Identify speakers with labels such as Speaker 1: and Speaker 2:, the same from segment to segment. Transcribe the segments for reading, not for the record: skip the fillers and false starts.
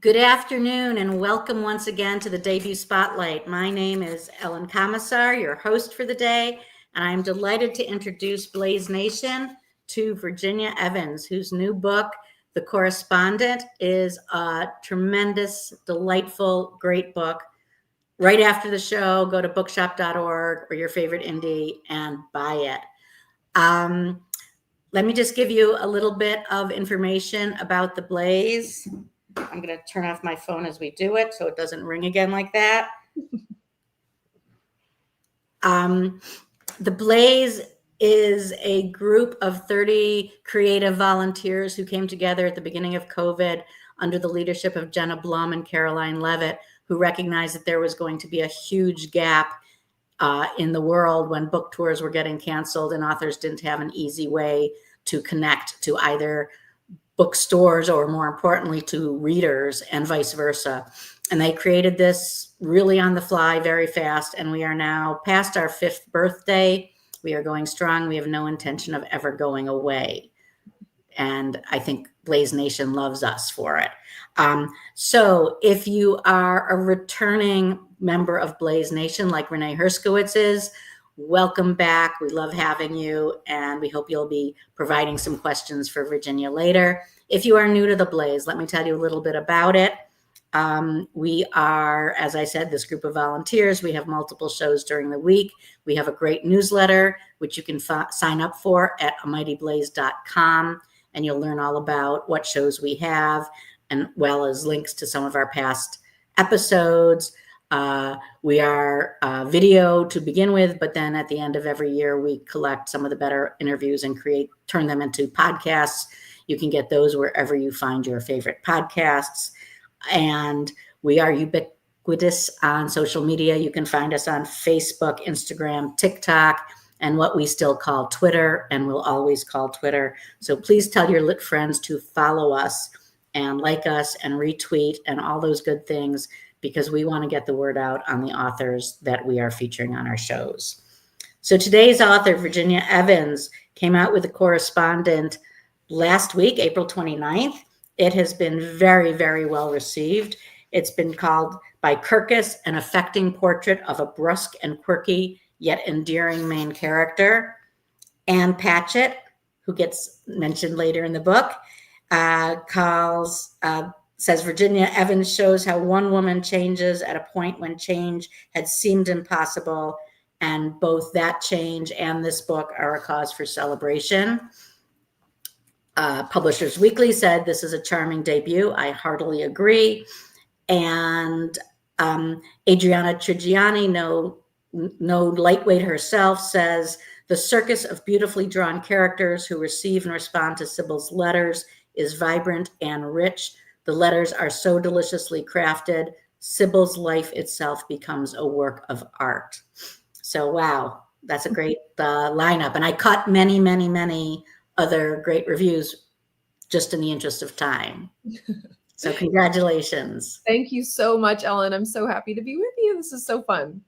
Speaker 1: Good afternoon and welcome once again to the Debut Spotlight. My name is Ellen Comisar, your host for the day, and I'm delighted to introduce Blaze Nation to Virginia Evans, whose new book, The Correspondent, is a tremendous, delightful, great book. Right after the show, go to bookshop.org or your favorite indie and buy it. Let me just give you a little bit of information about the Blaze. I'm going to turn off my phone as we do it so it doesn't ring again like that. The Blaze is a group of 30 creative volunteers who came together at the beginning of COVID under the leadership of Jenna Blum and Caroline Levitt, who recognized that there was going to be a huge gap in the world when book tours were getting canceled and authors didn't have an easy way to connect to either bookstores or, more importantly, to readers and vice versa. And they created this really on the fly, very fast, and we are now past our 5th birthday. We are going strong. We have no intention of ever going away. And I think Blaze Nation loves us for it. So if you are a returning member of Blaze Nation, like Renee Herskowitz is, welcome back. We love having you, and we hope you'll be providing some questions for Virginia later. If you are new to the Blaze, let me tell you a little bit about it. We are, as I said, this group of volunteers. We have multiple shows during the week. We have a great newsletter, which you can sign up for at amightyblaze.com, and you'll learn all about what shows we have, and well as links to some of our past episodes. We are video to begin with, but then at the end of every year, we collect some of the better interviews and turn them into podcasts. You can get those wherever you find your favorite podcasts. And we are ubiquitous on social media. You can find us on Facebook, Instagram, TikTok, and what we still call Twitter, and we'll always call Twitter. So please tell your lit friends to follow us and like us and retweet and all those good things, because we want to get the word out on the authors that we are featuring on our shows. So today's author, Virginia Evans, came out with The Correspondent last week, April 29th. It has been very, very well received. It's been called by Kirkus an affecting portrait of a brusque and quirky yet endearing main character. Ann Patchett, who gets mentioned later in the book, says Virginia Evans shows how one woman changes at a point when change had seemed impossible, and both that change and this book are a cause for celebration. Publishers Weekly said this is a charming debut. I heartily agree. And Adriana Trigiani, no lightweight herself, says the circus of beautifully drawn characters who receive and respond to Sybil's letters is vibrant and rich. The letters are so deliciously crafted. Sybil's life itself becomes a work of art. So, wow, that's a great lineup. And I caught many, many, many other great reviews just in the interest of time. So congratulations.
Speaker 2: Thank you so much, Ellen. I'm so happy to be with you. This is so fun.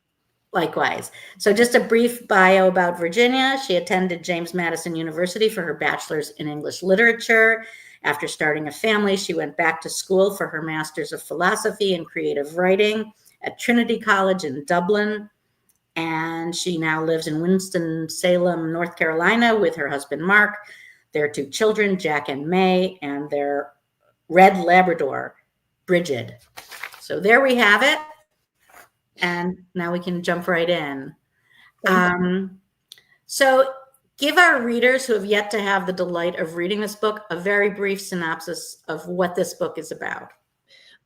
Speaker 1: Likewise. So just a brief bio about Virginia. She attended James Madison University for her bachelor's in English literature. After starting a family, she went back to school for her master's of philosophy and creative writing at Trinity College in Dublin. And she now lives in Winston-Salem, North Carolina with her husband, Mark, their 2 children, Jack and May, and their red Labrador, Bridget. So there we have it. And now we can jump right in. So give our readers who have yet to have the delight of reading this book a very brief synopsis of what this book is about.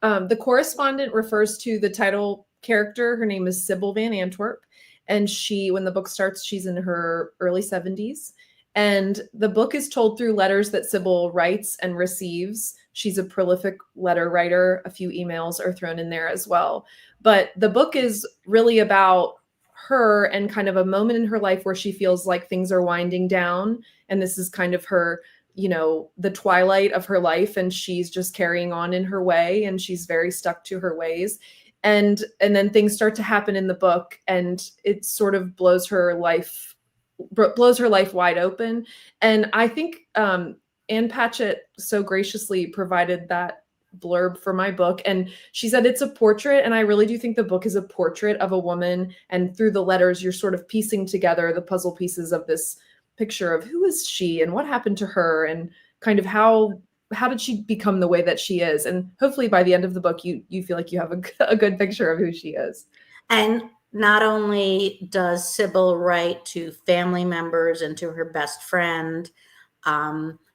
Speaker 2: The Correspondent refers to the title character. Her name is Sybil Van Antwerp. And when the book starts, she's in her early 70s. And the book is told through letters that Sybil writes and receives. She's a prolific letter writer. A few emails are thrown in there as well. But the book is really about her and kind of a moment in her life where she feels like things are winding down. And this is kind of her, the twilight of her life. And she's just carrying on in her way. And she's very stuck to her ways. And then things start to happen in the book, and it sort of blows her life wide open. And I think Ann Patchett so graciously provided that blurb for my book. And she said it's a portrait. And I really do think the book is a portrait of a woman. And through the letters, you're sort of piecing together the puzzle pieces of this picture of who is she and what happened to her and kind of how did she become the way that she is. And hopefully by the end of the book, you feel like you have a good picture of who she is.
Speaker 1: And not only does Sybil write to family members and to her best friend,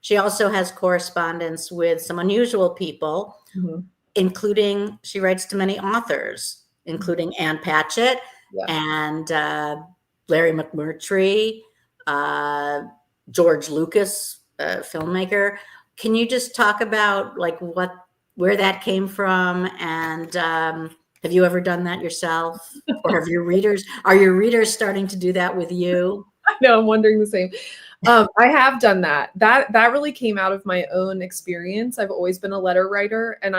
Speaker 1: she also has correspondence with some unusual people, including, she writes to many authors, including Ann Patchett and Larry McMurtry, George Lucas, filmmaker. Can you just talk about like where that came from? And have you ever done that yourself? Or are your readers starting to do that with you?
Speaker 2: I know, I'm wondering the same. I have done that. That really came out of my own experience. I've always been a letter writer, and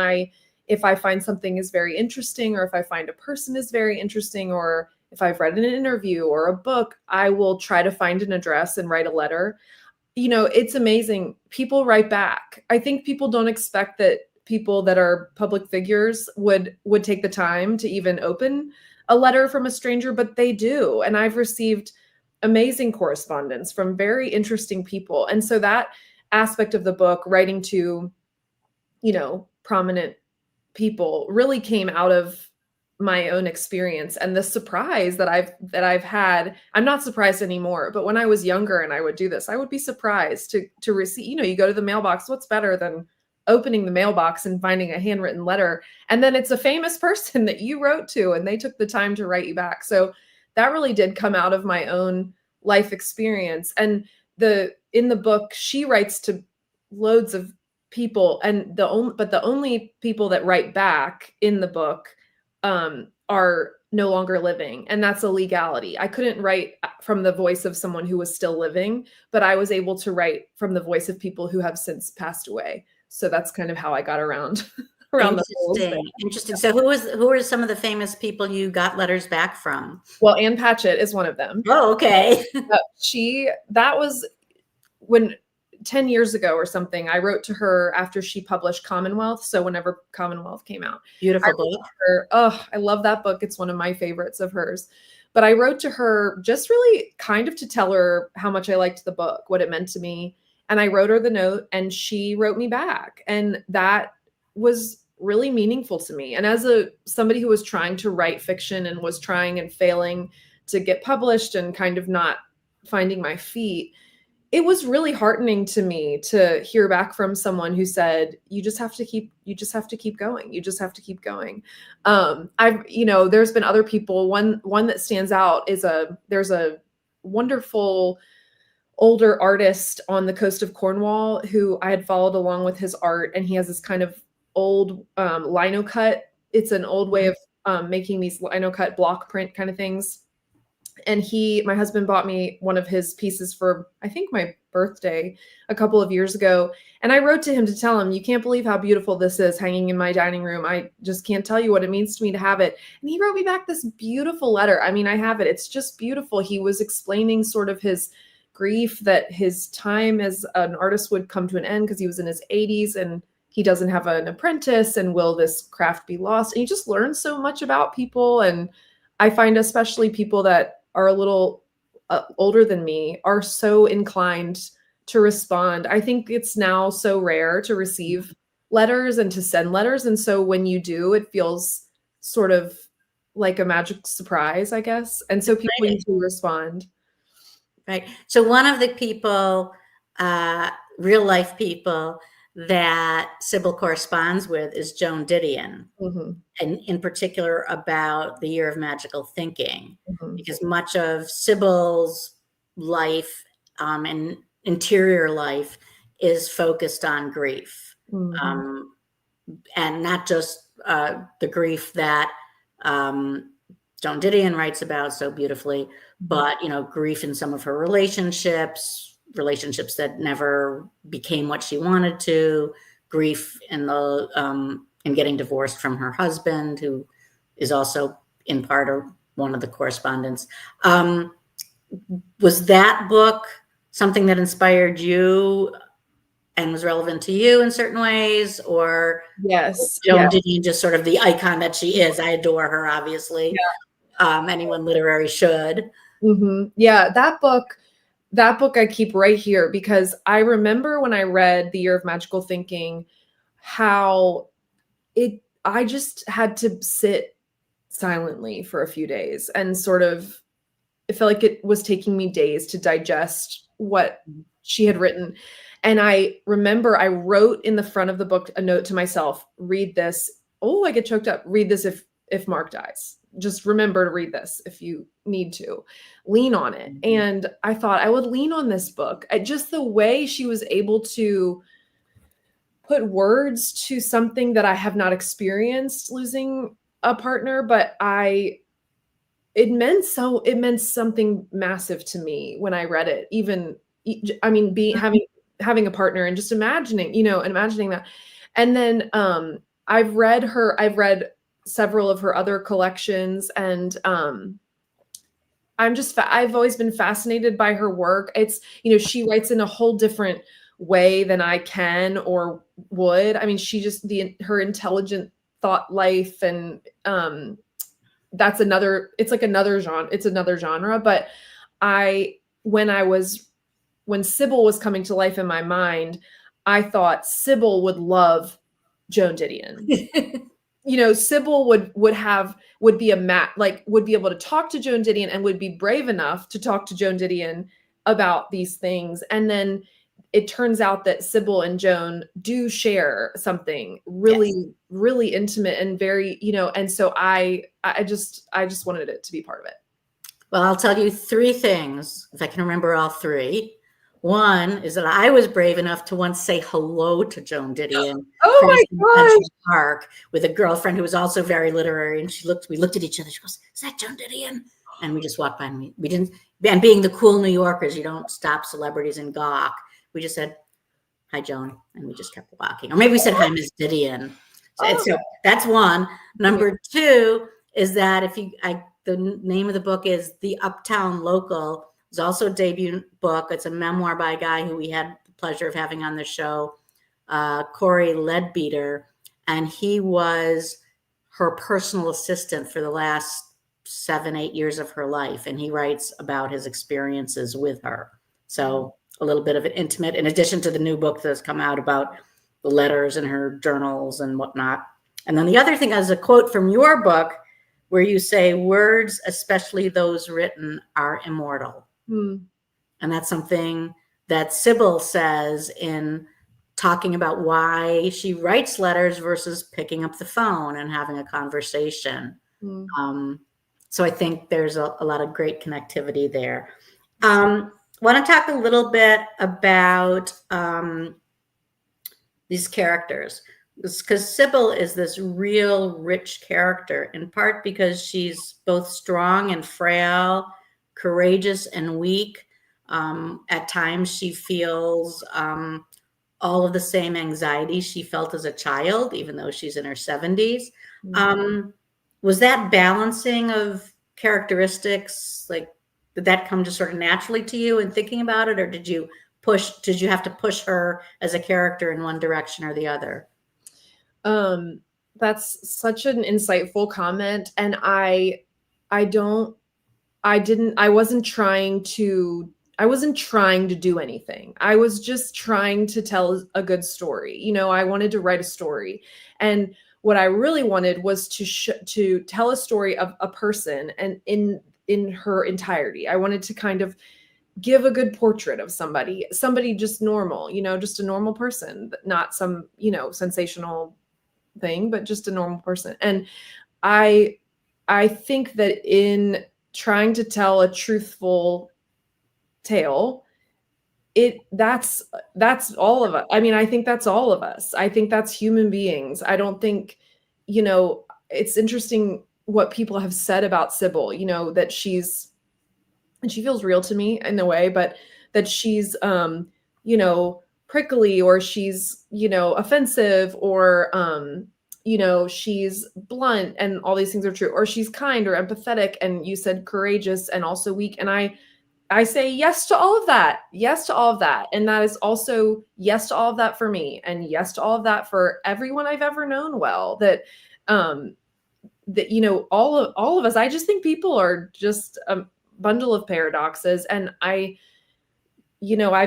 Speaker 2: if I find something is very interesting, or if I find a person is very interesting, or if I've read an interview or a book, I will try to find an address and write a letter. You know, it's amazing. People write back. I think people don't expect that people that are public figures would take the time to even open a letter from a stranger, but they do. And I've received amazing correspondence from very interesting people. And so that aspect of the book, writing to, you know, prominent people, really came out of my own experience and the surprise that I've had. I'm not surprised anymore, but when I was younger and I would do this, I would be surprised to receive, you know, you go to the mailbox, what's better than opening the mailbox and finding a handwritten letter, and then it's a famous person that you wrote to and they took the time to write you back. So that really did come out of my own life experience. And in the book, she writes to loads of people, and the only people that write back in the book are no longer living, and that's a legality. I couldn't write from the voice of someone who was still living, but I was able to write from the voice of people who have since passed away. So that's kind of how I got around the whole thing.
Speaker 1: Interesting. So who are some of the famous people you got letters back from?
Speaker 2: Well, Ann Patchett is one of them.
Speaker 1: Oh, okay.
Speaker 2: That was when 10 years ago or something, I wrote to her after she published Commonwealth. So whenever Commonwealth came out,
Speaker 1: beautiful book.
Speaker 2: I love that book. It's one of my favorites of hers. But I wrote to her just really kind of to tell her how much I liked the book, what it meant to me. And I wrote her the note and she wrote me back. And that was really meaningful to me. And as somebody who was trying to write fiction and was trying and failing to get published and kind of not finding my feet, it was really heartening to me to hear back from someone who said, you just have to keep going. You just have to keep going. There's been other people. One that stands out is there's a wonderful older artist on the coast of Cornwall who I had followed along with his art. And he has this kind of old lino cut. It's an old way of making these lino cut block print kind of things. And my husband bought me one of his pieces for, I think, my birthday a couple of years ago. And I wrote to him to tell him, you can't believe how beautiful this is hanging in my dining room. I just can't tell you what it means to me to have it. And he wrote me back this beautiful letter. I mean, I have it. It's just beautiful. He was explaining sort of his grief that his time as an artist would come to an end because he was in his 80s and he doesn't have an apprentice, and will this craft be lost? And he just learned so much about people. And I find especially people that are a little older than me are so inclined to respond. I think it's now so rare to receive letters and to send letters. And so when you do, it feels sort of like a magic surprise, I guess. And so people need to respond.
Speaker 1: Right. So one of the people, real life people that Sybil corresponds with is Joan Didion, and in particular about the Year of Magical Thinking, because much of Sybil's life and interior life is focused on grief, and not just the grief that Joan Didion writes about so beautifully, but grief in some of her relationships that never became what she wanted to, grief in getting divorced from her husband, who is also in part or one of the correspondents. Was that book something that inspired you and was relevant to you in certain ways, or
Speaker 2: Yes.
Speaker 1: Joan
Speaker 2: Yeah.
Speaker 1: Didion just sort of the icon that she is? I adore her, obviously. Anyone literary should.
Speaker 2: Yeah, that book I keep right here because I remember when I read The Year of Magical Thinking, how I just had to sit silently for a few days and sort of, it felt like it was taking me days to digest what she had written. And I remember I wrote in the front of the book a note to myself, read this. Oh, I get choked up. Read this if Mark dies. Just remember to read this if you need to. Lean on it. And I thought I would lean on this book. Just the way she was able to put words to something that I have not experienced, losing a partner, but it meant something massive to me when I read it. Even, I mean, having a partner and just imagining that. And then I've read several of her other collections, and I've always been fascinated by her work. It's, she writes in a whole different way than I can or would. I mean, she just, her intelligent thought life, and it's like another genre. It's another genre. But when Sybil was coming to life in my mind, I thought Sybil would love Joan Didion. Sybil would be would be able to talk to Joan Didion and would be brave enough to talk to Joan Didion about these things. And then it turns out that Sybil and Joan do share something really, really intimate and very, and so I just wanted it to be part of it.
Speaker 1: Well, I'll tell you three things, if I can remember all three. One is that I was brave enough to once say hello to Joan Didion.
Speaker 2: Oh my
Speaker 1: Central Park with a girlfriend who was also very literary, and we looked at each other. She goes, "Is that Joan Didion?" And we just walked by, and we didn't. And being the cool New Yorkers, you don't stop celebrities and gawk. We just said, "Hi, Joan," and we just kept walking. Or maybe we said, "Hi, Miss Didion." So that's one. Number two is that the name of the book is The Uptown Local. It's also a debut book. It's a memoir by a guy who we had the pleasure of having on the show, Corey Leadbeater, and he was her personal assistant for the last 7-8 years of her life, and he writes about his experiences with her. So a little bit of an intimate, in addition to the new book that's come out about the letters and her journals and whatnot. And then the other thing is a quote from your book where you say, "Words, especially those written, are immortal." And that's something that Sybil says in talking about why she writes letters versus picking up the phone and having a conversation. So I think there's a lot of great connectivity there. I want to talk a little bit about these characters, because Sybil is this real rich character, in part because she's both strong and frail, courageous and weak. At times she feels all of the same anxiety she felt as a child, even though she's in her 70s. Was that balancing of characteristics, did that come just sort of naturally to you in thinking about it, or did you have to push her as a character in one direction or the other?
Speaker 2: That's such an insightful comment. And I wasn't trying to do anything. I was just trying to tell a good story. I wanted to write a story. And what I really wanted was to tell a story of a person, and in her entirety. I wanted to kind of give a good portrait of somebody just normal, just a normal person, not some, sensational thing, but just a normal person. And I think that in trying to tell a truthful tale, that's all of us. I mean, I think that's all of us. I think that's human beings. I don't think, it's interesting what people have said about Sybil, that and she feels real to me in a way, but that she's, prickly, or she's, offensive, or, she's blunt, and all these things are true, or she's kind or empathetic. And you said courageous and also weak. And I say yes to all of that. Yes to all of that. And that is also yes to all of that for me, and yes to all of that for everyone I've ever known well. Um that all of us, I just think people are just a bundle of paradoxes. And I've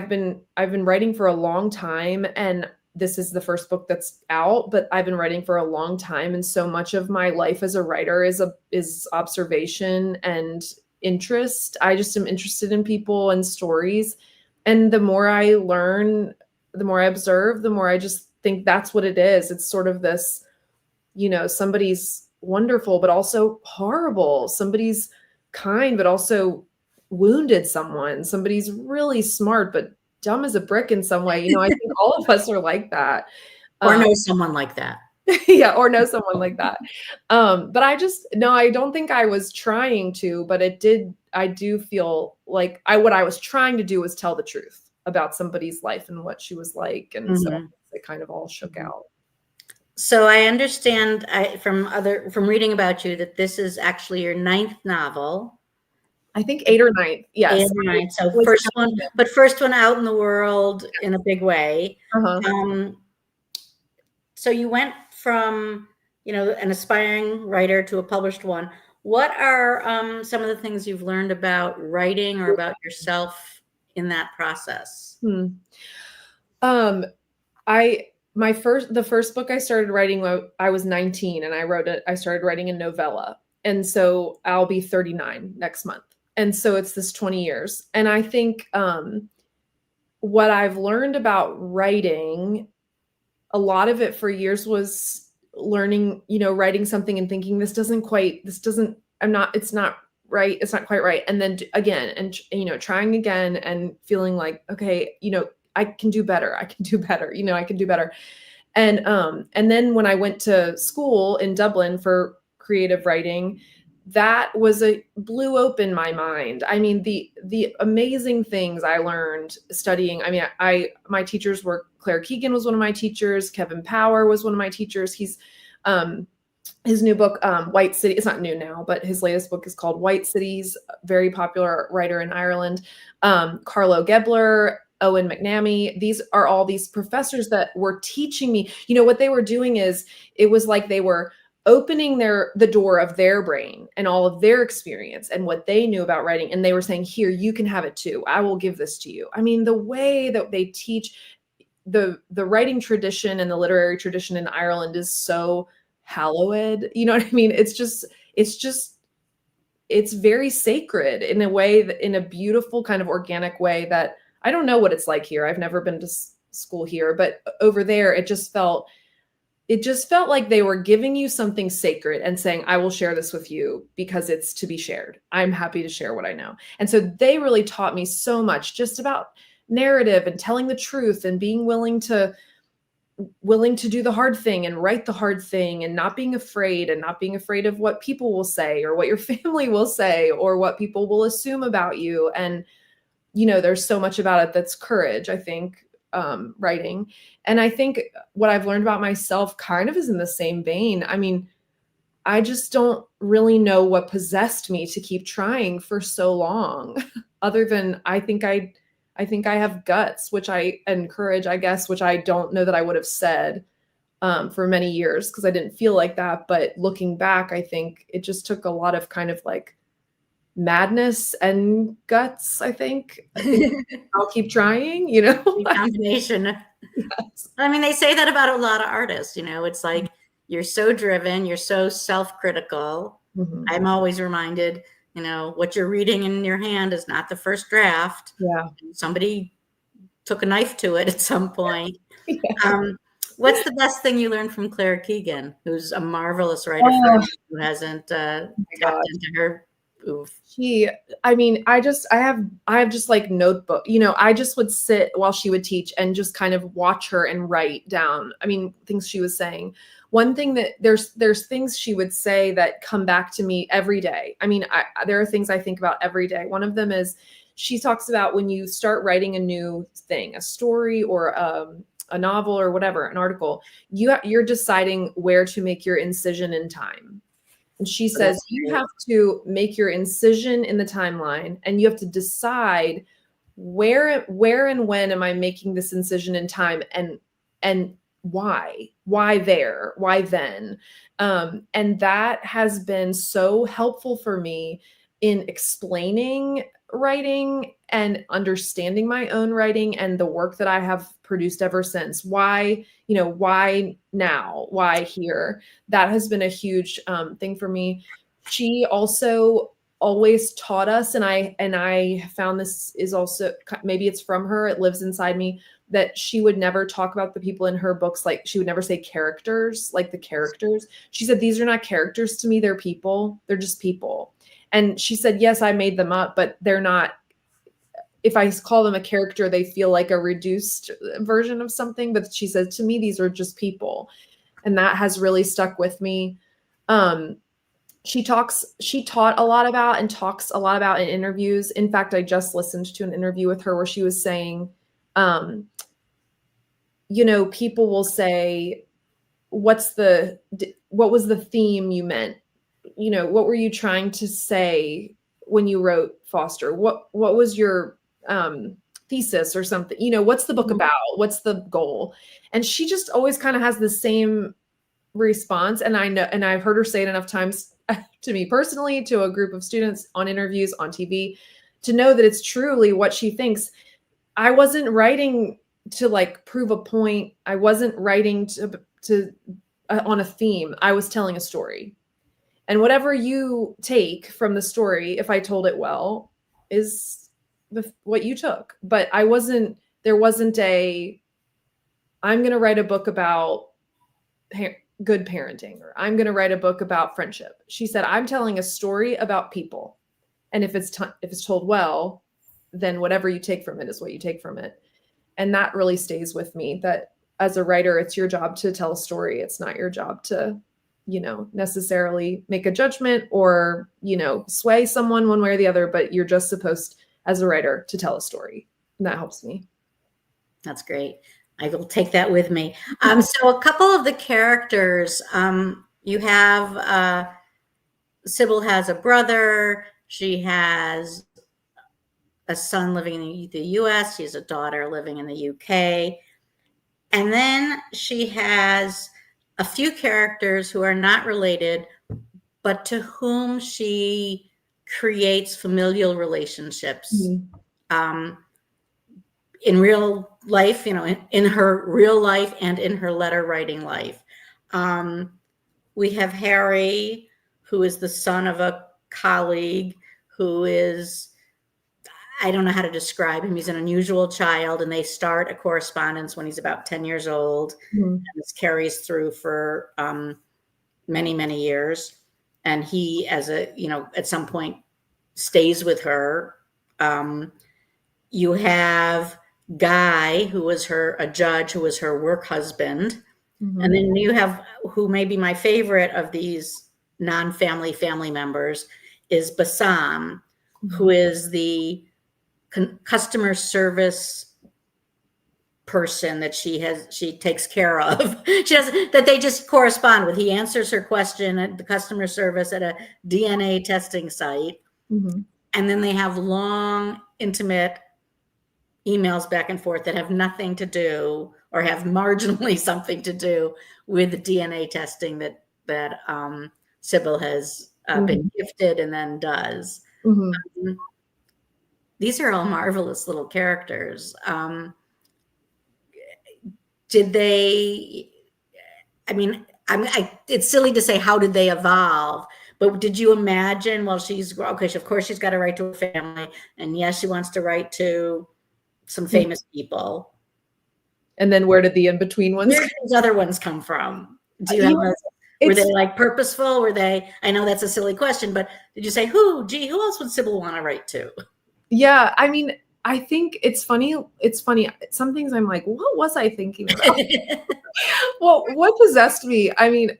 Speaker 2: been writing for a long time, and this is the first book that's out, but I've been writing for a long time, and so much of my life as a writer is observation and interest. I just am interested in people and stories, and the more I learn, the more I observe, the more I just think that's what it is. It's sort of this, somebody's wonderful but also horrible, somebody's kind but also wounded someone, somebody's really smart but dumb as a brick in some way. I think all of us are like that.
Speaker 1: Or
Speaker 2: um
Speaker 1: know someone like that.
Speaker 2: yeah, or know someone like that. But I just, no, I don't think I was trying to, but I do feel like what I was trying to do was tell the truth about somebody's life and what she was like, and so it kind of all shook out.
Speaker 1: So I understand from reading about you that this is actually your 9th novel.
Speaker 2: I think 8th or 9th. Yes.
Speaker 1: 8th or 9th. So first one out in the world in a big way. So you went from, an aspiring writer to a published one. What are some of the things you've learned about writing or about yourself in that process?
Speaker 2: The first book I started writing when I was 19, and I started writing a novella. And so I'll be 39 next month. And so it's this 20 years. And I think what I've learned about writing, a lot of it for years was learning, writing something and thinking it's not right. It's not quite right. And then again, and, trying again and feeling like, okay, I can do better. I can do better. I can do better. And then when I went to school in Dublin for creative writing, that blew open my mind. I mean, the amazing things I learned studying. I mean, my teachers were, Claire Keegan was one of my teachers. Kevin Power was one of my teachers. His new book, White City, it's not new now, but his latest book is called White Cities, very popular writer in Ireland. Carlo Gebler, Owen McNamee, these are all these professors that were teaching me. What they were doing is, it was like they were opening the door of their brain and all of their experience and what they knew about writing. And they were saying, here, you can have it too. I will give this to you. I mean, the way that they teach the writing tradition and the literary tradition in Ireland is so hallowed. You know what I mean? It's very sacred in a way, in a beautiful kind of organic way that I don't know what it's like here. I've never been to school here, but over there, it just felt like they were giving you something sacred and saying, I will share this with you because it's to be shared. I'm happy to share what I know. And so they really taught me so much just about narrative and telling the truth and being willing to do the hard thing and write the hard thing, and not being afraid of what people will say or what your family will say or what people will assume about you. And, there's so much about it that's courage, I think, writing. And I think what I've learned about myself kind of is in the same vein. I mean, I just don't really know what possessed me to keep trying for so long, other than I think I have guts, and courage, I guess, which I don't know that I would have said for many years, because I didn't feel like that. But looking back, I think it just took a lot of kind of like madness and guts. I think I'll keep trying,
Speaker 1: Combination. Yes. I mean, they say that about a lot of artists, it's like, you're so driven, you're so self-critical. I'm always reminded, what you're reading in your hand is not the first draft.
Speaker 2: Yeah.
Speaker 1: Somebody took a knife to it at some point.
Speaker 2: Yeah.
Speaker 1: What's the best thing you learned from Claire Keegan, who's a marvelous writer who hasn't gotten into her oof?
Speaker 2: I have just like notebook, I just would sit while she would teach and just kind of watch her and write down, things she was saying. One thing that there's things she would say that come back to me every day. There are things I think about every day. One of them is, she talks about when you start writing a new thing, a story or a novel or whatever, an article, you're deciding where to make your incision in time. And she
Speaker 1: So
Speaker 2: says,
Speaker 1: that's
Speaker 2: you
Speaker 1: great.
Speaker 2: have to make your incision in the timeline, and you have to decide where and when am I making this incision in time, and why there, why then. And that has been so helpful for me in explaining writing and understanding my own writing and the work that I have produced ever since. Why, why now, why here? That has been a huge thing for me. She also always taught us, and I found this is also, maybe it's from her, it lives inside me, that she would never talk about the people in her books, like she would never say characters, like the characters. She said, these are not characters to me, they're people, they're just people. And she said, yes, I made them up, but they're not, if I call them a character, they feel like a reduced version of something. But she said, to me, these are just people. And that has really stuck with me. She taught a lot about and talks a lot about in interviews. In fact, I just listened to an interview with her where she was saying, people will say, what was the theme you meant? What were you trying to say when you wrote Foster? What was your thesis or something? What's the book about? What's the goal? And she just always kind of has the same response. And I know, and I've heard her say it enough times to me personally, to a group of students, on interviews, on TV, to know that it's truly what she thinks. I wasn't writing to like prove a point. I wasn't writing to on a theme. I was telling a story. And whatever you take from the story, if I told it well, is what you took. But there wasn't I'm going to write a book about good parenting, or I'm going to write a book about friendship. She said, I'm telling a story about people. And if it's told well, then whatever you take from it is what you take from it. And that really stays with me, that as a writer, it's your job to tell a story. It's not your job to, necessarily make a judgment or, sway someone one way or the other, but you're just supposed, as a writer, to tell a story. And that helps me.
Speaker 1: That's great. I will take that with me. So a couple of the characters, you have Sybil has a brother. She has a son living in the US. She has a daughter living in the UK. And then she has a few characters who are not related, but to whom she creates familial relationships. In real life, in her real life and in her letter writing life. We have Harry, who is the son of a colleague who is, I don't know how to describe him. He's an unusual child, and they start a correspondence when he's about 10 years old. And this carries through for many, many years. And he, at some point, stays with her. You have Guy, who was a judge, who was her work husband. And then you have, who may be my favorite of these non-family family members, is Bassam, who is the customer service person that she takes care of. That they just correspond with. He answers her question at the customer service at a DNA testing site. And then they have long, intimate emails back and forth that have nothing to do, or have marginally something to do, with the DNA testing that Sybil has been gifted and then does. These are all marvelous little characters. Did they? I mean, it's silly to say how did they evolve, but did you imagine? Well, of course she's got to write to her family, and yes, she wants to write to some famous people.
Speaker 2: And then where did the in-between ones?
Speaker 1: Where did those other ones come from? Do you have were they like purposeful? Were they? I know that's a silly question, but did you say who else would Sybil want to write to?
Speaker 2: Yeah, I mean, I think it's funny. Some things I'm like, what was I thinking about? Well, what possessed me? I mean,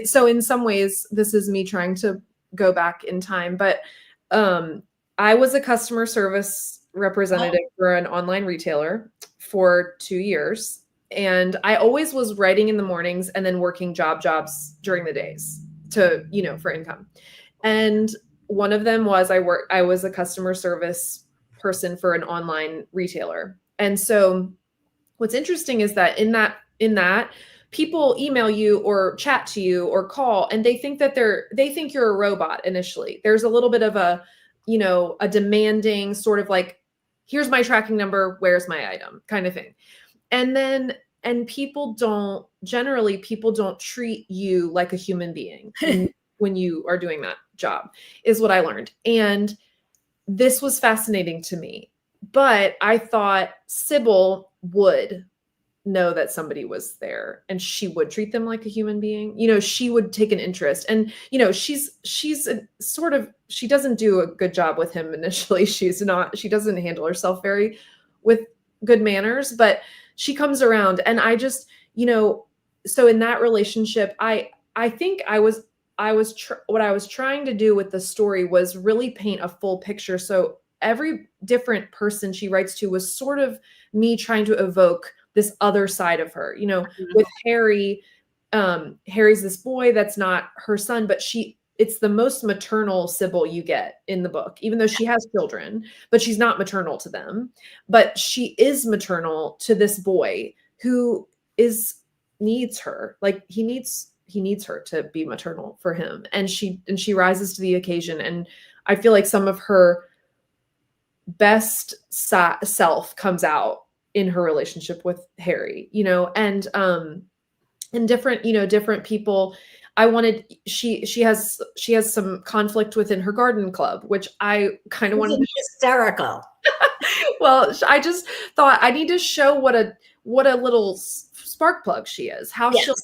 Speaker 2: so in some ways, this is me trying to go back in time, but I was a customer service representative for an online retailer for 2 years. And I always was writing in the mornings and then working jobs during the days to, for income. And one of them was I was a customer service person for an online retailer. And so what's interesting is that in that people email you or chat to you or call, and they think you're a robot initially. There's a little bit of a demanding sort of like, here's my tracking number, where's my item kind of thing. And people don't treat you like a human being when you are doing that job, is what I learned. And this was fascinating to me. But I thought Sybil would know that somebody was there and she would treat them like a human being. She would take an interest. And, she's a sort of, she doesn't do a good job with him initially. She doesn't handle herself very with good manners, but she comes around. And I just, so in that relationship, I think what I was trying to do with the story was really paint a full picture. So every different person she writes to was sort of me trying to evoke this other side of her. With Harry, Harry's this boy that's not her son, but it's the most maternal Sybil you get in the book, even though she has children, but she's not maternal to them. But she is maternal to this boy who needs her. Like he needs her to be maternal for him. And she rises to the occasion. And I feel like some of her best self comes out in her relationship with Harry, and different people. She has some conflict within her garden club, which I kind of wanted to
Speaker 1: hysterical.
Speaker 2: Well, I just thought I need to show what a little spark plug she is, how she'll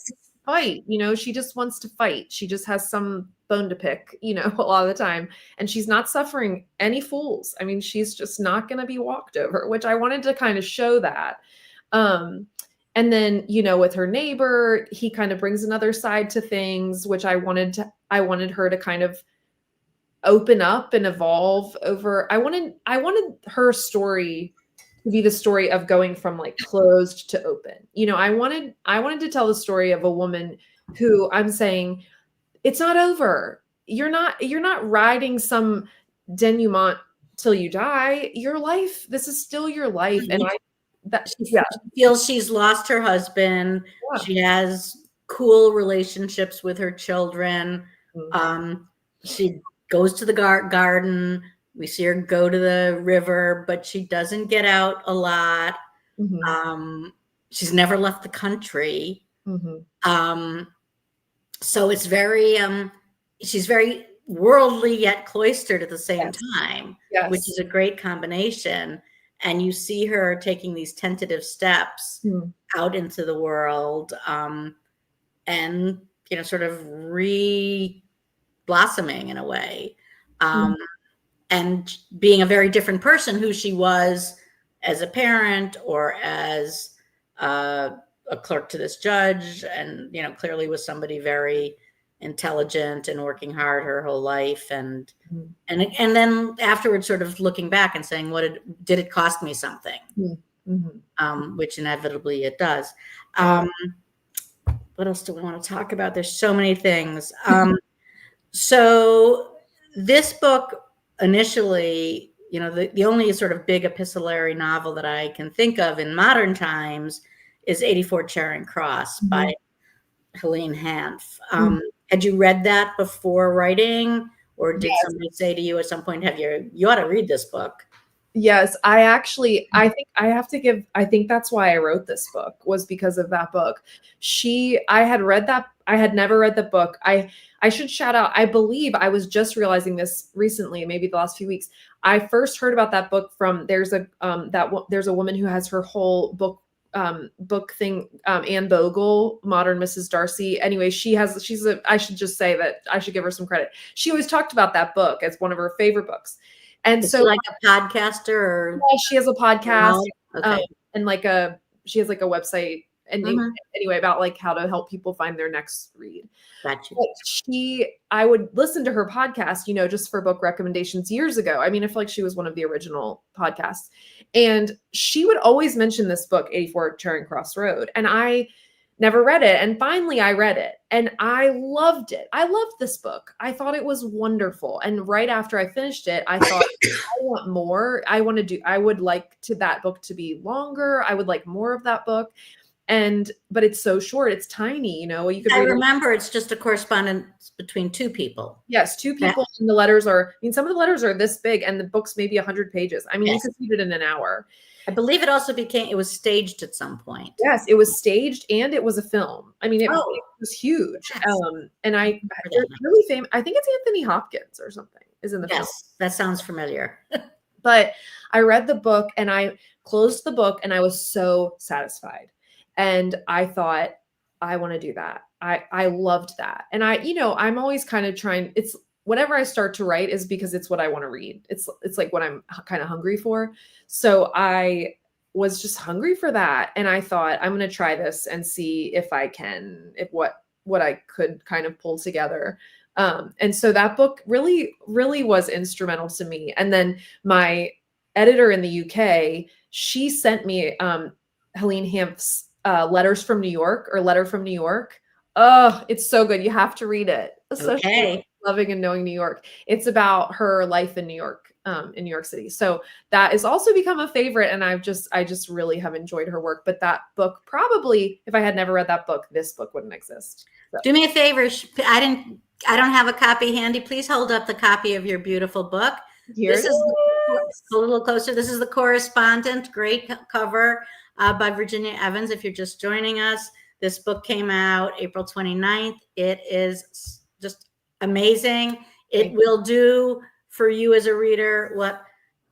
Speaker 2: fight. She just wants to fight. She just has some bone to pick, a lot of the time. And she's not suffering any fools. I mean, she's just not going to be walked over, which I wanted to kind of show that. And then, with her neighbor, he kind of brings another side to things, which I wanted her to kind of open up and evolve over. I wanted her story to be the story of going from like closed to open. I wanted to tell the story of a woman who I'm saying, it's not over. You're not riding some denouement till you die. Your life, this is still your life. And
Speaker 1: she feels she's lost her husband. Yeah. She has cool relationships with her children. Mm-hmm. She goes to the garden. We see her go to the river, but she doesn't get out a lot. Mm-hmm. She's never left the country. Mm-hmm. So it's very, she's very worldly yet cloistered at the same time, which is a great combination. And you see her taking these tentative steps out into the world, and, sort of re-blossoming in a way. And being a very different person who she was as a parent or as a clerk to this judge, and clearly was somebody very intelligent and working hard her whole life, and then afterwards sort of looking back and saying, what did it cost me something? Which inevitably it does. What else do we want to talk about? There's so many things. So this book initially, the only sort of big epistolary novel that I can think of in modern times is 84 Charing Cross by Helene Hanff. Had you read that before writing, or did somebody say to you at some point, you ought to read this book?
Speaker 2: Yes, I think that's why I wrote this book, was because of that book. I had never read the book. I should shout out, I believe I was just realizing this recently, maybe the last few weeks. I first heard about that book from, there's a woman who has her whole book thing, Anne Bogle, Modern Mrs. Darcy. Anyway, I should just say that I should give her some credit. She always talked about that book as one of her favorite books. And
Speaker 1: is she like a podcaster, or?
Speaker 2: Yeah, she has a podcast,
Speaker 1: okay.
Speaker 2: And she has like a website, and anyway, about like how to help people find their next read.
Speaker 1: Gotcha.
Speaker 2: I would listen to her podcast, just for book recommendations years ago. I mean, I feel like she was one of the original podcasts, and she would always mention this book, 84 Charing Cross Road, and I never read it. And finally I read it, And I loved it. I loved this book. I thought it was wonderful. And right after I finished it, I thought, I want more. I would like that book to be longer. I would like more of that book. But it's so short. It's tiny, you could
Speaker 1: I
Speaker 2: read it.
Speaker 1: remember it's just a correspondence between two people.
Speaker 2: Yes, two people, and the letters are, some of the letters are this big, and the book's maybe 100 pages. I mean, you could read it in an hour.
Speaker 1: I believe it was staged at some point.
Speaker 2: Yes, it was staged, and it was a film. I mean, it was huge.
Speaker 1: Yes.
Speaker 2: And really famous. I think it's Anthony Hopkins or something is in the film.
Speaker 1: Yes, that sounds familiar.
Speaker 2: But I read the book, and I closed the book, and I was so satisfied. And I thought, I want to do that. I loved that. And I'm always kind of trying, it's whenever I start to write is because it's what I want to read. It's like what I'm kind of hungry for. So I was just hungry for that. And I thought, I'm going to try this and see if what I could kind of pull together. And so that book really, really was instrumental to me. And then my editor in the UK, she sent me Helene Hanf's Letter from New York. Oh, it's so good. You have to read it.
Speaker 1: Okay.
Speaker 2: Loving and Knowing New York. It's about her life in New York City. So that has also become a favorite. And I just really have enjoyed her work. But that book, probably, if I had never read that book, this book wouldn't exist. So.
Speaker 1: Do me a favor. I don't have a copy handy. Please hold up the copy of your beautiful book. This is a little closer. This is The Correspondent. Great cover by Virginia Evans. If you're just joining us, this book came out April 29th. It is just amazing. It will do for you as a reader what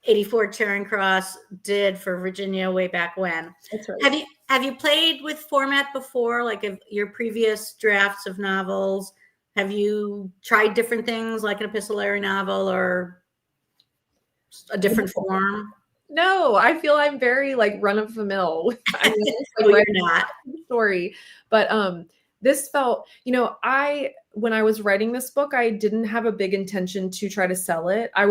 Speaker 1: 84 Charing Cross did for Virginia way back when.
Speaker 2: That's right.
Speaker 1: Have you played with format before, like your previous drafts of novels? Have you tried different things like an epistolary novel or a different form?
Speaker 2: No, I feel I'm very run of the mill. I mean,
Speaker 1: you're not.
Speaker 2: Story, but this felt, when I was writing this book, I didn't have a big intention to try to sell it. My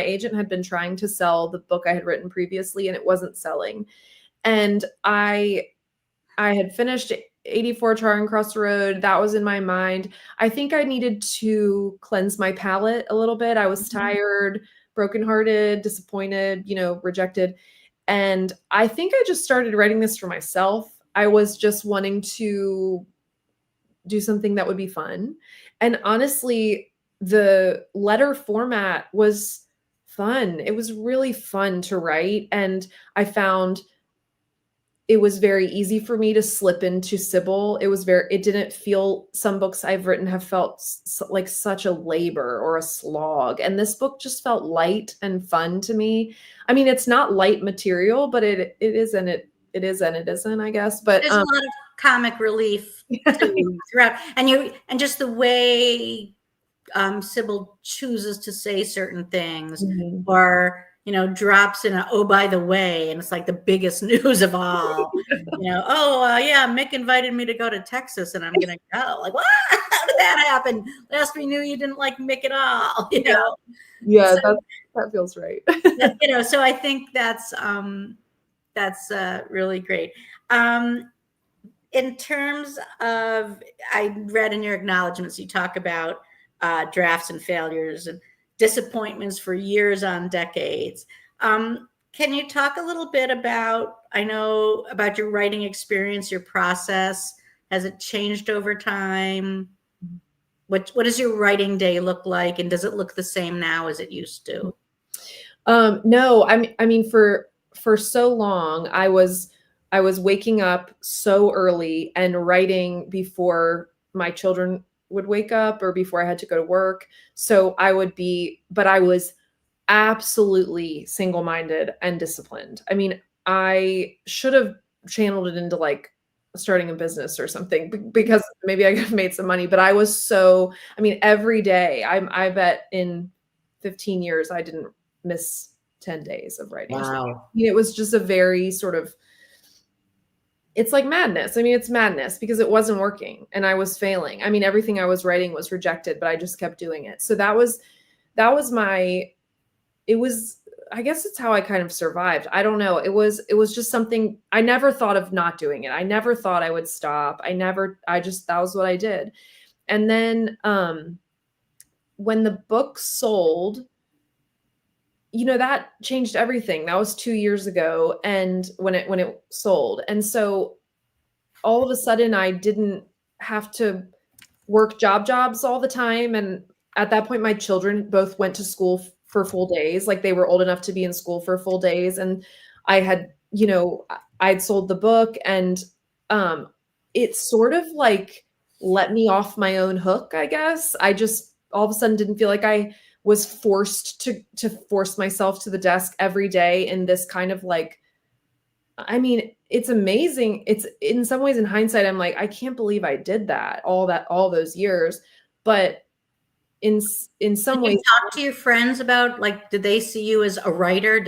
Speaker 2: agent had been trying to sell the book I had written previously, and it wasn't selling. And I had finished 84 Charing Cross Road. That was in my mind. I think I needed to cleanse my palate a little bit. I was tired, brokenhearted, disappointed, rejected. And I think I just started writing this for myself. I was just wanting to do something that would be fun. And honestly, the letter format was fun. It was really fun to write. And I found it was very easy for me to slip into Sybil. It didn't feel, some books I've written have felt like such a labor or a slog. And this book just felt light and fun to me. I mean, it's not light material, but it is, and it is, and it isn't, I guess. But
Speaker 1: there's a lot of comic relief throughout. And just the way Sybil chooses to say certain things, or drops in by the way, and it's like the biggest news of all. Yeah, Mick invited me to go to Texas, and I'm gonna go. Like, what? How did that happen? Last we knew, you didn't like Mick at all.
Speaker 2: Yeah, so, that feels right.
Speaker 1: So I think that's really great. In terms of, I read in your acknowledgments, you talk about drafts and failures and disappointments for years on decades. Can you talk a little bit about your writing experience, your process? Has it changed over time? What does your writing day look like? And does it look the same now as it used to?
Speaker 2: No, I mean, for so long, I was waking up so early and writing before my children would wake up or before I had to go to work. So I was absolutely single-minded and disciplined. I mean, I should have channeled it into starting a business or something, because maybe I could have made some money, but every day, I bet in 15 years, I didn't miss 10 days of writing.
Speaker 1: Wow.
Speaker 2: It was just a very sort of, it's like madness. I mean, it's madness because it wasn't working and I was failing. I mean, everything I was writing was rejected, but I just kept doing it. So it was I guess it's how I kind of survived. I don't know. It was just something I never thought of not doing it. I never thought I would stop. I just that was what I did. And then when the book sold, that changed everything. That was 2 years ago, and when it sold. And so all of a sudden I didn't have to work jobs all the time. And at that point, my children both went to school for full days. Like, they were old enough to be in school for full days. And I had, I'd sold the book, and it sort of like let me off my own hook, I guess. I just all of a sudden didn't feel like I was forced to force myself to the desk every day in this kind of like, I mean, it's amazing. It's in some ways, in hindsight, I'm like, I can't believe I did all those years. But in some
Speaker 1: Did you
Speaker 2: ways,
Speaker 1: talk to your friends about, like, did they see you as a writer?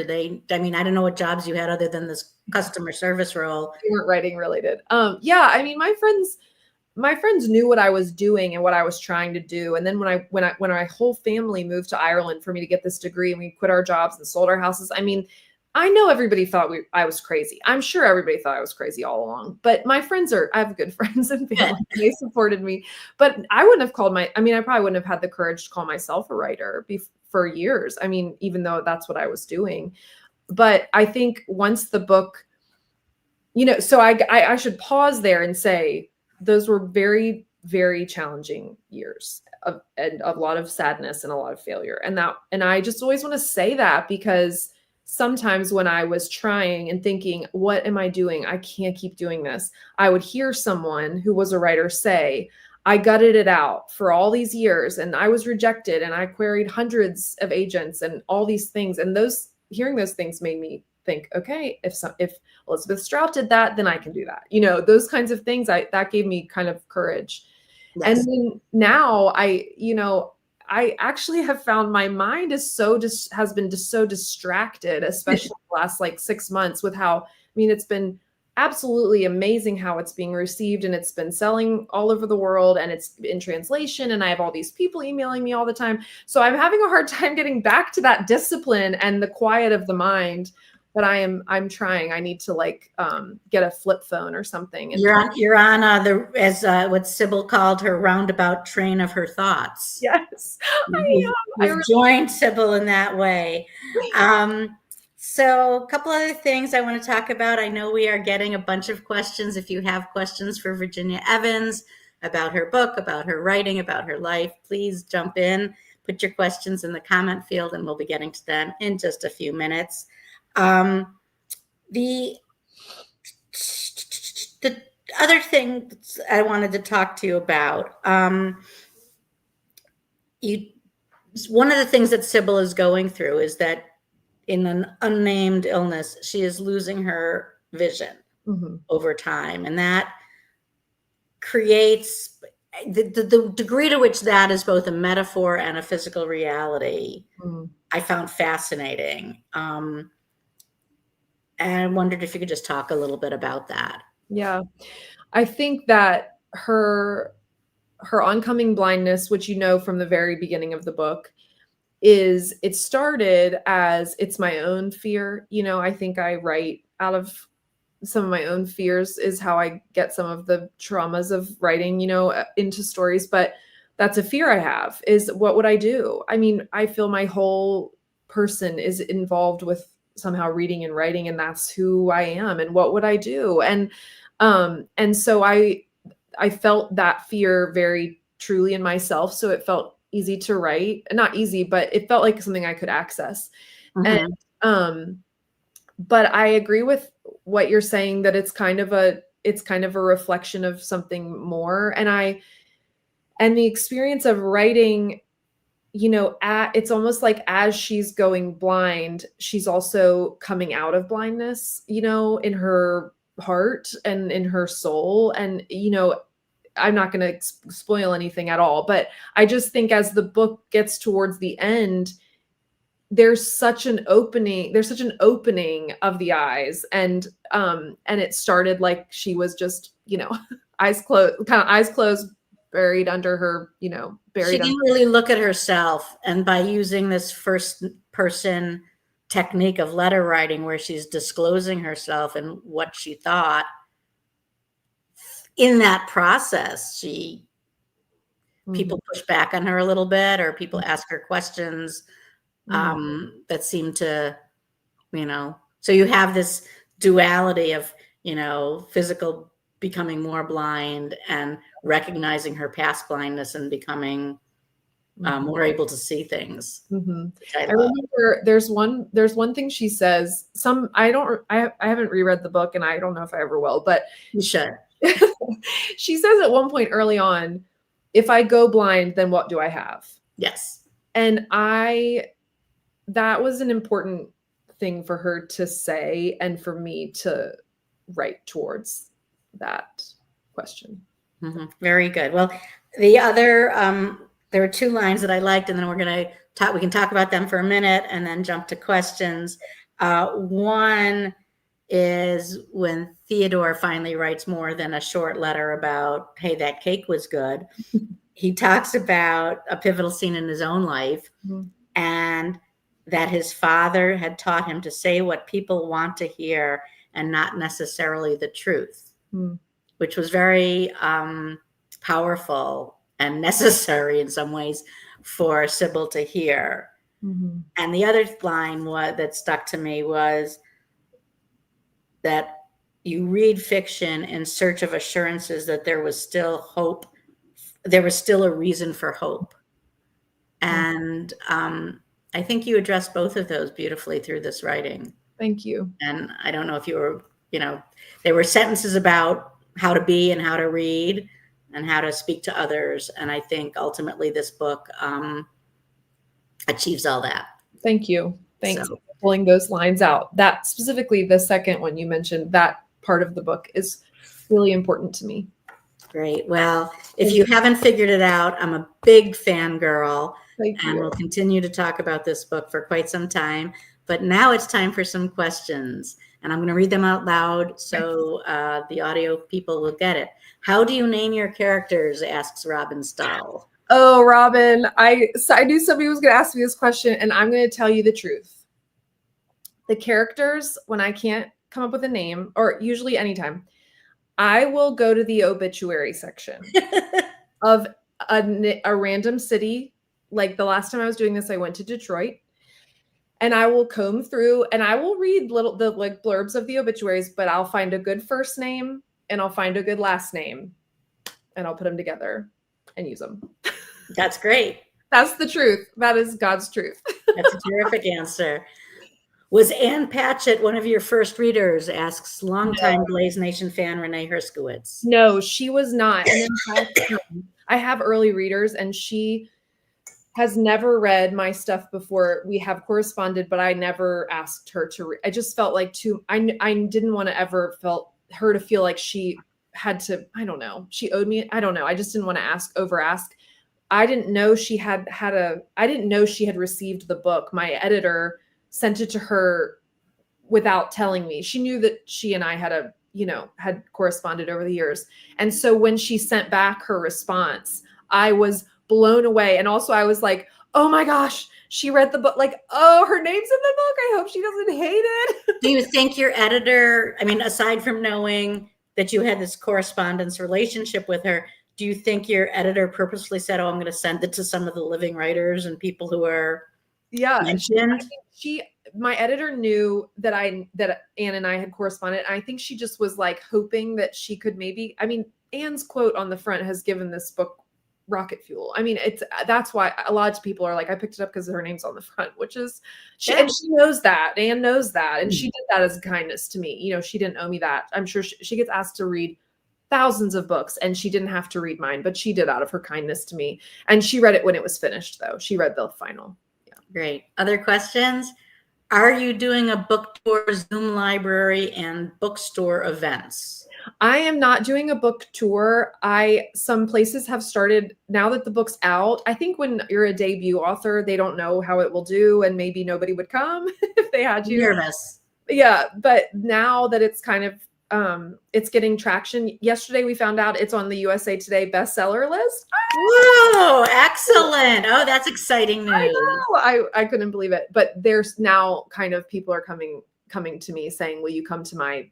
Speaker 1: I mean, I don't know what jobs you had other than this customer service role.
Speaker 2: they weren't writing related. Yeah, I mean, my friends knew what I was doing and what I was trying to do. And then when our whole family moved to Ireland for me to get this degree, and we quit our jobs and sold our houses, I mean, I know everybody thought I was crazy. I'm sure everybody thought I was crazy all along. But I have good friends and family. They supported me. But I probably wouldn't have had the courage to call myself a writer for years. I mean, even though that's what I was doing. But I think once the book, so I should pause there and say those were very, very challenging years and a lot of sadness and a lot of failure. And I just always want to say that, because sometimes when I was trying and thinking, what am I doing? I can't keep doing this. I would hear someone who was a writer say, I gutted it out for all these years and I was rejected and I queried hundreds of agents and all these things. And hearing those things made me think, okay, if Elizabeth Strout did that, then I can do that. Those kinds of things, that gave me kind of courage. Yes. And then now I actually have found my mind has been so distracted, especially the last like 6 months, with it's been absolutely amazing how it's being received, and it's been selling all over the world, and it's in translation, and I have all these people emailing me all the time. So I'm having a hard time getting back to that discipline and the quiet of the mind. But I'm trying. I need to get a flip phone or something.
Speaker 1: You're on what Sybil called her roundabout train of her thoughts.
Speaker 2: Yes,
Speaker 1: You've joined Sybil in that way. So a couple other things I want to talk about. I know we are getting a bunch of questions. If you have questions for Virginia Evans about her book, about her writing, about her life, please jump in, put your questions in the comment field, and we'll be getting to them in just a few minutes. The other thing I wanted to talk to you about, one of the things that Sybil is going through is that in an unnamed illness, she is losing her vision over time. And that creates the degree to which that is both a metaphor and a physical reality. I found fascinating. And I wondered if you could just talk a little bit about that.
Speaker 2: Yeah. I think that her oncoming blindness, which from the very beginning of the book, it started as it's my own fear. I think I write out of some of my own fears is how I get some of the traumas of writing, into stories. But that's a fear I have, is what would I do? I mean, I feel my whole person is involved with somehow reading and writing, and that's who I am, and what would I do? And so I felt that fear very truly in myself. So it felt easy to write. Not easy, but it felt like something I could access. And but I agree with what you're saying, that it's kind of a reflection of something more. And the experience of writing, it's almost like as she's going blind, she's also coming out of blindness, in her heart and in her soul. And, I'm not going to spoil anything at all, but I just think as the book gets towards the end, there's such an opening of the eyes. And it started like she was just, eyes closed, buried under her, buried.
Speaker 1: She didn't really look at herself. And by using this first person technique of letter writing where she's disclosing herself and what she thought. In that process, people push back on her a little bit, or people ask her questions that seem to, so you have this duality of, physical becoming more blind and recognizing her past blindness and becoming more able to see things.
Speaker 2: I remember there's one thing she says. I haven't reread the book, and I don't know if I ever will, but
Speaker 1: you should.
Speaker 2: She says at one point early on, if I go blind, then what do I have?
Speaker 1: Yes.
Speaker 2: And that was an important thing for her to say, and for me to write towards that question.
Speaker 1: Very good. Well, the other, there were two lines that I liked, and then we can talk about them for a minute and then jump to questions. One is when Theodore finally writes more than a short letter about, hey, that cake was good. He talks about a pivotal scene in his own life, and that his father had taught him to say what people want to hear and not necessarily the truth, which was very powerful and necessary in some ways for Sybil to hear. And the other line that stuck to me was that you read fiction in search of assurances that there was still hope. There was still a reason for hope. And I think you addressed both of those beautifully through this writing.
Speaker 2: Thank you.
Speaker 1: And I don't know if you were, there were sentences about how to be and how to read and how to speak to others. And I think ultimately this book achieves all that.
Speaker 2: Thank you. Thanks for pulling those lines out. That specifically, the second one you mentioned, that part of the book is really important to me.
Speaker 1: Great. Well, if you haven't figured it out, I'm a big fangirl, and we'll continue to talk about this book for quite some time. But now it's time for some questions, and I'm going to read them out loud so the audio people will get it. How do you name your characters? Asks Robin Stahl.
Speaker 2: Oh, Robin, I knew somebody was going to ask me this question, and I'm going to tell you the truth. The characters, when I can't come up with a name, or usually anytime, I will go to the obituary section of a random city. Like the last time I was doing this, I went to Detroit, and I will comb through and I will read the blurbs of the obituaries, but I'll find a good first name and I'll find a good last name and I'll put them together and use them.
Speaker 1: That's great.
Speaker 2: That's the truth. That is God's truth.
Speaker 1: That's a terrific answer. Was Ann Patchett one of your first readers? Asks longtime Blaze Nation fan Renee Herskowitz.
Speaker 2: No, she was not. And in fact, I have early readers, and she has never read my stuff before. We have corresponded, but I never asked her to read. I just felt like I didn't want to ever her to feel like she had to, I don't know, she owed me. I don't know. I just didn't want to over ask. I didn't know she I didn't know she had received the book. My editor sent it to her without telling me. She knew that she and I had had corresponded over the years. And so when she sent back her response, I was blown away. And also I was like, oh my gosh, she read the book. Like, oh, her name's in the book. I hope she doesn't hate it.
Speaker 1: Do you think your editor, I mean, aside from knowing that you had this correspondence relationship with her, do you think your editor purposely said, oh, I'm going to send it to some of the living writers and people who are mentioned?
Speaker 2: My editor knew that Anne and I had corresponded. And I think she just was like hoping that she could Anne's quote on the front has given this book rocket fuel. I mean, that's why a lot of people are like, I picked it up because her name's on the front, which is, and she knows that. Anne knows that. And she did that as a kindness to me. She didn't owe me that. I'm sure she gets asked to read thousands of books and she didn't have to read mine, but she did out of her kindness to me. And she read it when it was finished, though. She read the final. Yeah.
Speaker 1: Great. Other questions? Are you doing a book tour, Zoom library, and bookstore events?
Speaker 2: I am not doing a book tour. Some places have started now that the book's out. I think when you're a debut author, they don't know how it will do, and maybe nobody would come if they had you.
Speaker 1: Nervous.
Speaker 2: Yeah, but now that it's kind of it's getting traction. Yesterday we found out it's on the USA Today bestseller list.
Speaker 1: Whoa, excellent. Oh, that's exciting news.
Speaker 2: I know. I couldn't believe it. But there's now kind of people are coming to me saying, "Will you come to my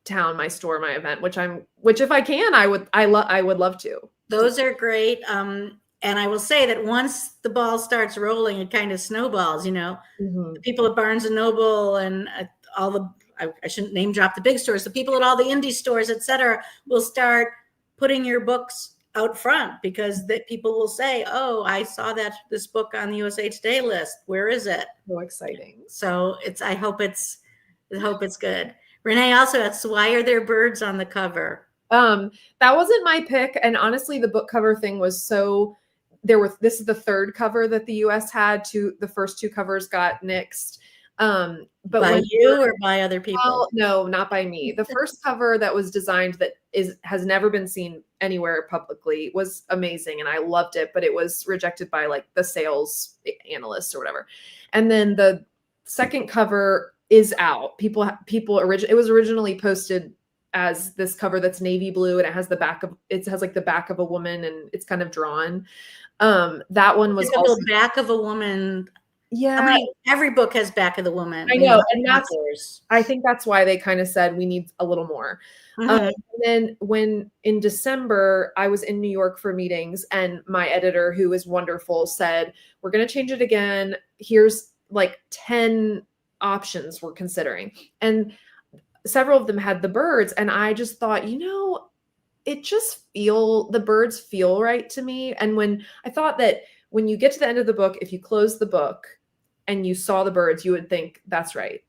Speaker 2: town, my store, my event?" Which if I can, I would love to.
Speaker 1: Those are great. And I will say that once the ball starts rolling, it kind of snowballs,
Speaker 2: Mhm.
Speaker 1: The people at Barnes and Noble and all the, I shouldn't name drop the big stores, the people at all the indie stores, et cetera, will start putting your books out front because that people will say, oh, I saw this book on the USA Today list. Where is it?
Speaker 2: So exciting.
Speaker 1: So I hope it's good. Renee also asks, why are there birds on the cover?
Speaker 2: That wasn't my pick. And honestly, the book cover thing was this is the third cover that the US had. The first two covers got nixed. But
Speaker 1: by you or by other people?
Speaker 2: Well, no, not by me. The first cover that was designed that has never been seen anywhere publicly was amazing and I loved it, but it was rejected by like the sales analysts or whatever. And then the second cover is out. It was originally posted as this cover that's navy blue and it has like the back of a woman and it's kind of drawn. That one was also
Speaker 1: the back of a woman.
Speaker 2: Yeah.
Speaker 1: I mean, every book has back of the woman.
Speaker 2: I know. And I think that's why they kind of said we need a little more. And then when in December, I was in New York for meetings and my editor, who is wonderful, said, we're going to change it again. Here's like 10 options we're considering. And several of them had the birds. And I just thought, the birds feel right to me. And when I thought that when you get to the end of the book, if you close the book and you saw the birds, you would think that's right.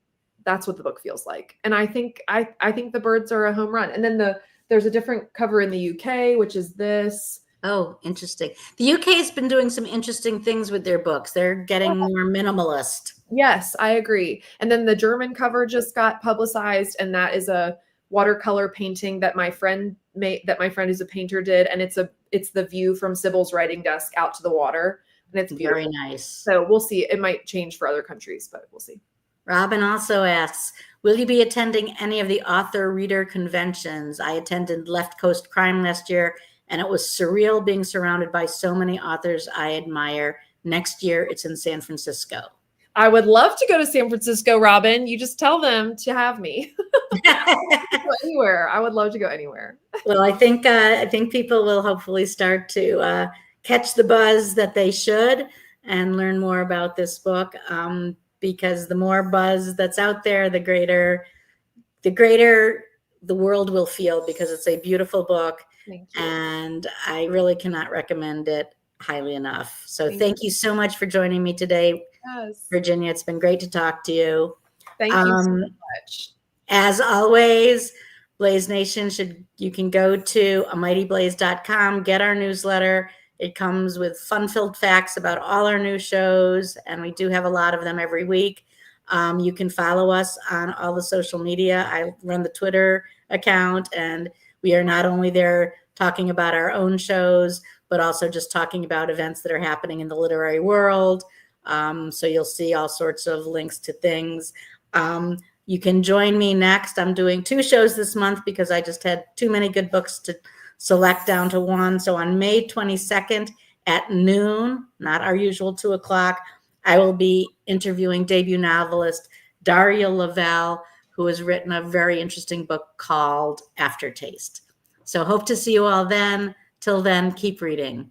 Speaker 2: That's what the book feels like. And I think the birds are a home run. And then there's a different cover in the UK, which is this.
Speaker 1: Oh, interesting. The UK has been doing some interesting things with their books. They're getting more minimalist.
Speaker 2: Yes, I agree. And then the German cover just got publicized, and that is a watercolor painting that my friend who's a painter did, and it's the view from Sybil's writing desk out to the water, and it's beautiful.
Speaker 1: Very nice.
Speaker 2: So we'll see. It might change for other countries, but we'll see.
Speaker 1: Robin also asks, will you be attending any of the author reader conventions? I attended Left Coast Crime last year, and it was surreal being surrounded by so many authors I admire. Next year, it's in San Francisco.
Speaker 2: I would love to go to San Francisco, Robin. You just tell them to have me. Anywhere. I would love to go anywhere.
Speaker 1: Well, I think people will hopefully start to catch the buzz that they should and learn more about this book. Because the more buzz that's out there, the greater the world will feel, because it's a beautiful book.
Speaker 2: Thank you.
Speaker 1: And I really cannot recommend it highly enough. So thank you so much for joining me today,
Speaker 2: yes.
Speaker 1: Virginia. It's been great to talk to you.
Speaker 2: Thank you so much.
Speaker 1: As always, Blaze Nation, you can go to amightyblaze.com, get our newsletter. It comes with fun-filled facts about all our new shows, and we do have a lot of them every week. You can follow us on all the social media. I run the Twitter account, and we are not only there talking about our own shows, but also just talking about events that are happening in the literary world. So you'll see all sorts of links to things. You can join me next. I'm doing 2 shows this month because I just had too many good books to select down to one. So on May 22nd at noon, not our usual 2 o'clock, I will be interviewing debut novelist Daria Lavelle, who has written a very interesting book called Aftertaste. So hope to see you all then. Till then, keep reading.